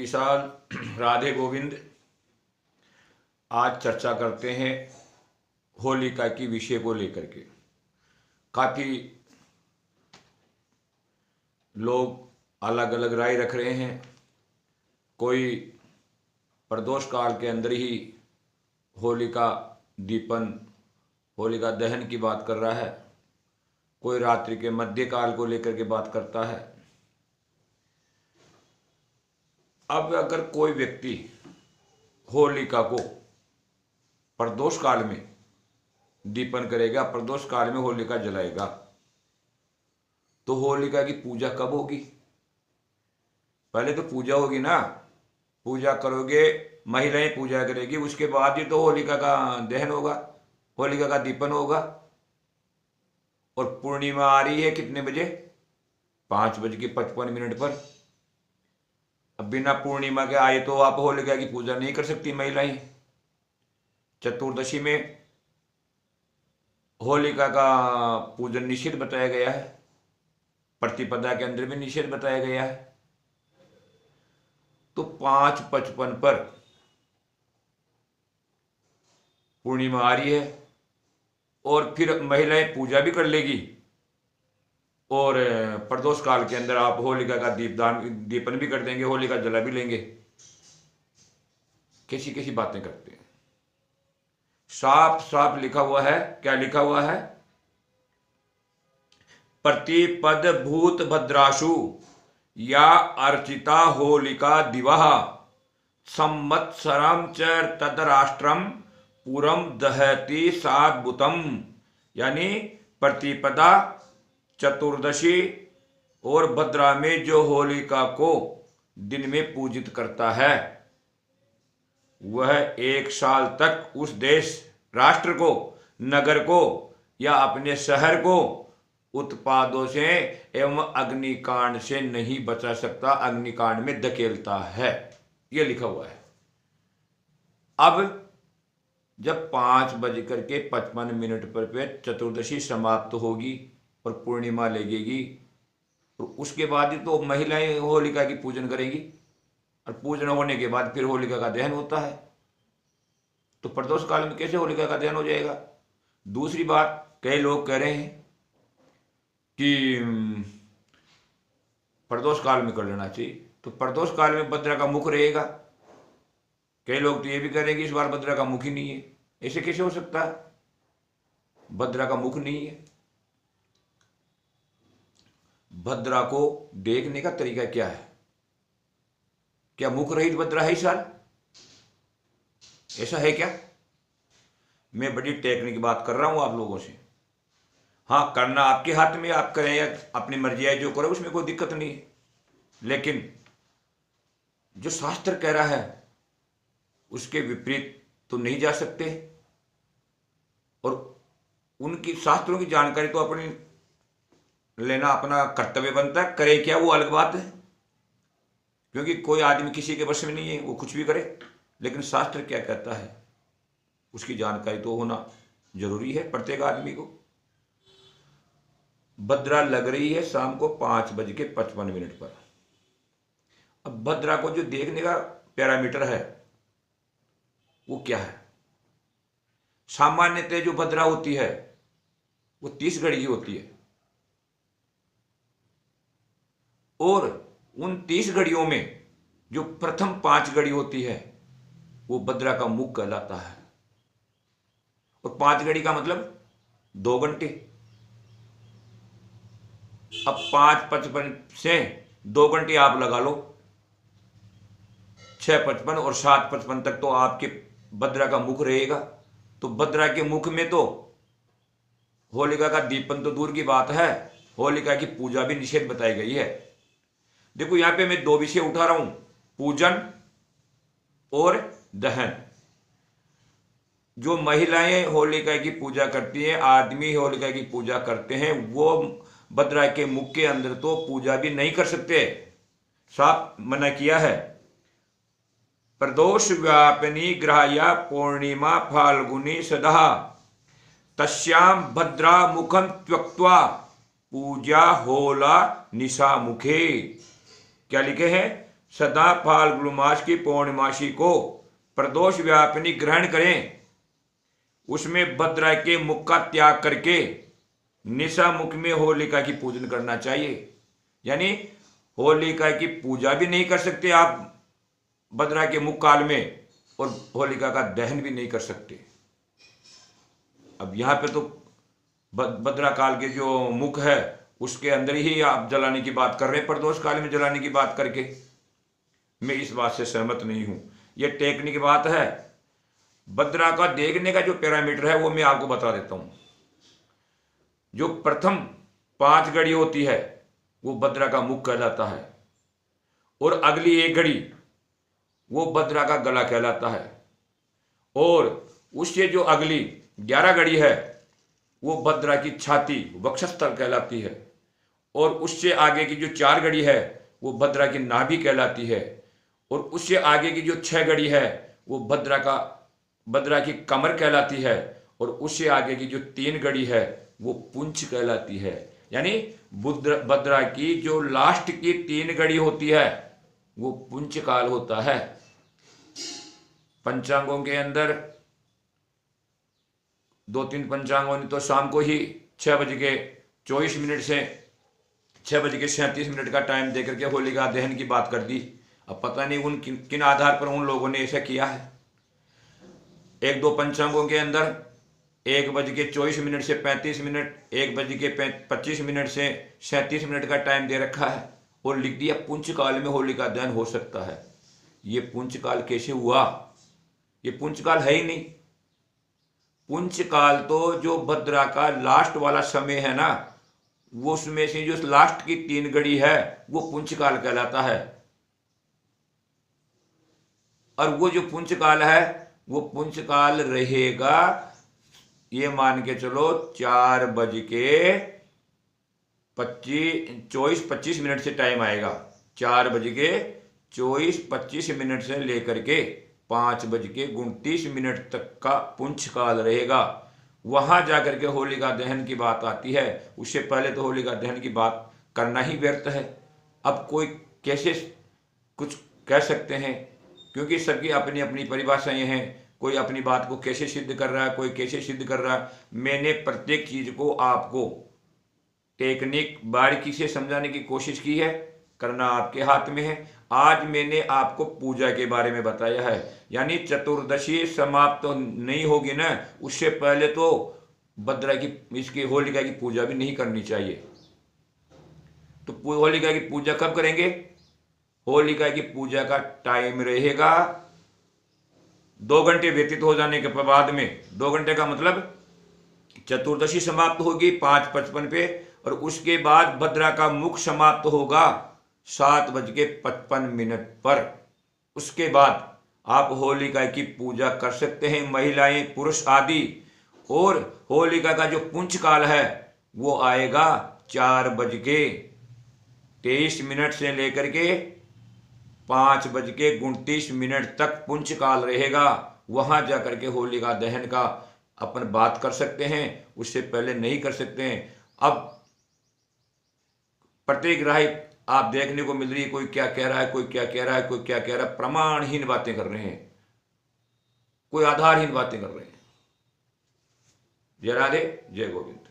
विशाल राधे गोविंद। आज चर्चा करते हैं होलिका की विषय को लेकर के। काफ़ी लोग अलग अलग राय रख रहे हैं। कोई प्रदोष काल के अंदर ही होलिका दीपन, होलिका दहन की बात कर रहा है। कोई रात्रि के मध्य काल को लेकर के बात करता है। अब अगर कोई व्यक्ति होलिका को प्रदोष काल में दीपन करेगा, प्रदोष काल में होलिका जलाएगा, तो होलिका की पूजा कब होगी? पहले तो पूजा होगी ना, पूजा करोगे, महिलाएं पूजा करेगी, उसके बाद ही तो होलिका का दहन होगा, होलिका का दीपन होगा। और पूर्णिमा आ रही है कितने बजे? 5:55 पर। अब बिना पूर्णिमा के आए तो आप होलिका की पूजा नहीं कर सकती महिलाएं। चतुर्दशी में होलिका का पूजन निषेध बताया गया है, प्रतिपदा के अंदर भी निषेध बताया गया है। तो 5:55 पर पूर्णिमा आ रही है और फिर महिलाएं पूजा भी कर लेगी और प्रदोष काल के अंदर आप होलिका का दीपन भी कर देंगे, होलिका जला भी लेंगे। कैसी कैसी बातें करते हैं। साफ साफ लिखा हुआ है। क्या लिखा हुआ है? प्रतिपद भूत भद्राशु या अर्चिता होलिका दिवः संवत्सरम च तदराष्ट्रम पूरम दहति साद्भुतम। यानी प्रतिपदा, चतुर्दशी और भद्रा में जो होलिका को दिन में पूजित करता है, वह 1 साल तक उस देश, राष्ट्र को, नगर को या अपने शहर को उत्पादों से एवं अग्निकांड से नहीं बचा सकता, अग्निकांड में धकेलता है। यह लिखा हुआ है। अब जब 5:55 पर चतुर्दशी समाप्त होगी और पूर्णिमा लगेगी, तो उसके बाद ही तो महिलाएं होलिका की पूजन करेंगी और पूजन होने के बाद फिर होलिका का दहन होता है। तो प्रदोष काल में कैसे होलिका का दहन हो जाएगा? दूसरी बात, कई लोग कह रहे हैं कि प्रदोष काल में कर लेना चाहिए, तो प्रदोष काल में भद्रा का मुख रहेगा। कई लोग तो ये भी कह रहे हैं कि इस बार भद्रा का मुख ही नहीं है। ऐसे कैसे हो सकता है? भद्रा का मुख नहीं है। भद्रा को देखने का तरीका क्या है? क्या मुख रहित भद्रा है इस साल? ऐसा है क्या? मैं बड़ी टेक्निक की बात कर रहा हूं आप लोगों से। हाँ, करना आपके हाथ में, आप करें या अपनी मर्जी है जो करो, उसमें कोई दिक्कत नहीं है। लेकिन जो शास्त्र कह रहा है उसके विपरीत तो नहीं जा सकते। और उनकी शास्त्रों की जानकारी तो अपनी लेना अपना कर्तव्य बनता है। करे क्या वो अलग बात है, क्योंकि कोई आदमी किसी के वश में नहीं है, वो कुछ भी करे। लेकिन शास्त्र क्या कहता है उसकी जानकारी तो होना जरूरी है प्रत्येक आदमी को। भद्रा लग रही है शाम को 5:55 पर। अब भद्रा को जो देखने का पैरामीटर है वो क्या है? सामान्यतः जो भद्रा होती है वो 30 घड़ी की होती है और उन 30 घड़ियों में जो प्रथम 5 घड़ी होती है वो भद्रा का मुख कहलाता है। और 5 घड़ी का मतलब 2 घंटे। अब 5:55 से 2 घंटे आप लगा लो, 6:55 और 7:55 तक तो आपके भद्रा का मुख रहेगा। तो भद्रा के मुख में तो होलिका का दीपन तो दूर की बात है, होलिका की पूजा भी निषेध बताई गई है। देखो यहां पे मैं 2 विषय उठा रहा हूं, पूजन और दहन। जो महिलाएं होलिका की पूजा करती हैं, आदमी होलिका की पूजा करते हैं, वो भद्रा के मुख के अंदर तो पूजा भी नहीं कर सकते, साफ मना किया है। प्रदोष व्यापिनी ग्राह्या पूर्णिमा फाल्गुनी सदा तस्याम भद्रा मुखम त्यक्त्वा पूजा होला निशा मुखे। क्या लिखे हैं? सदा फाल्गुन मास की पौर्णमासी को प्रदोष व्यापिनी ग्रहण करें, उसमें भद्रा के मुख का त्याग करके निशा मुख में होलिका की पूजन करना चाहिए। यानी होलिका की पूजा भी नहीं कर सकते आप भद्रा के मुख काल में, और होलिका का दहन भी नहीं कर सकते। अब यहाँ पे तो भद्रा काल के जो मुख है उसके अंदर ही आप जलाने की बात कर रहे हैं, प्रदोष काल में जलाने की बात करके। मैं इस बात से सहमत नहीं हूं, यह टेक्निक बात है। भद्रा का देखने का जो पैरामीटर है वो मैं आपको बता देता हूं। जो प्रथम 5 घड़ी होती है वो भद्रा का मुख कहलाता है, और अगली 1 घड़ी वो भद्रा का गला कहलाता है, और उससे जो अगली 11 घड़ी है वो भद्रा की छाती वक्षस्थल कहलाती है, और उससे आगे की जो 4 घड़ी है वो भद्रा की नाभि कहलाती है, और उससे आगे की जो 6 घड़ी है वो भद्रा की कमर कहलाती है, और उससे आगे की जो 3 घड़ी है वो पुंछ कहलाती है। यानी भद्रा की जो लास्ट की 3 घड़ी होती है वो पुंछ काल होता है। पंचांगों के अंदर 2-3 पंचांगों ने तो शाम को ही 6:24 से 6:37 का टाइम देकर के होलिका दहन की बात कर दी। अब पता नहीं उन किन आधार पर उन लोगों ने ऐसा किया है। 1-2 पंचांगों के अंदर 1:24 से 35 मिनट, 1:25 से 37 का टाइम दे रखा है, और लिख दिया पुंछ काल में होलिका दहन हो सकता है। ये पुंछ काल कैसे हुआ? ये पुंछ काल है ही नहीं। पुंछ काल तो जो भद्रा का लास्ट वाला समय है ना, वो उसमें से जो लास्ट की 3 घड़ी है वो पुंछ काल कहलाता है। और वो जो पुंछ काल है वो पुंछ काल रहेगा, ये मान के चलो 4:24-25 से टाइम आएगा। 4:24-25 से लेकर के 5:29 तक का पुंछ काल रहेगा। वहां जाकर के होलिका दहन की बात आती है। उससे पहले तो होलिका दहन की बात करना ही व्यर्थ है। अब कोई कैसे कुछ कह सकते हैं, क्योंकि सबकी अपनी अपनी परिभाषाएं हैं। कोई अपनी बात को कैसे सिद्ध कर रहा है, कोई कैसे सिद्ध कर रहा है। मैंने प्रत्येक चीज को आपको टेक्निक बारीकी से समझाने की कोशिश की है, करना आपके हाथ में है। आज मैंने आपको पूजा के बारे में बताया है, यानी चतुर्दशी समाप्त तो नहीं होगी ना, उससे पहले तो भद्रा की इसकी होलिका की पूजा भी नहीं करनी चाहिए। तो होलिका की पूजा कब करेंगे? होलिका की पूजा का टाइम रहेगा 2 घंटे व्यतीत हो जाने के बाद में। 2 घंटे का मतलब चतुर्दशी समाप्त होगी 5:55 पे, और उसके बाद भद्रा का मुख समाप्त होगा 7:55 पर। उसके बाद आप होलिका की पूजा कर सकते हैं, महिलाएं पुरुष आदि। और होलिका का जो पुंछ काल है वो आएगा 4:23 से लेकर के 5:29 तक पुंछ काल रहेगा। वहां जाकर के होलिका दहन का अपन बात कर सकते हैं, उससे पहले नहीं कर सकते हैं। अब प्रत्येक राय आप देखने को मिल रही है, कोई क्या कह रहा है, कोई क्या कह रहा है, कोई क्या कह रहा है। प्रमाणहीन बातें कर रहे हैं, कोई आधारहीन बातें कर रहे हैं। जय राधे, जय गोविंद।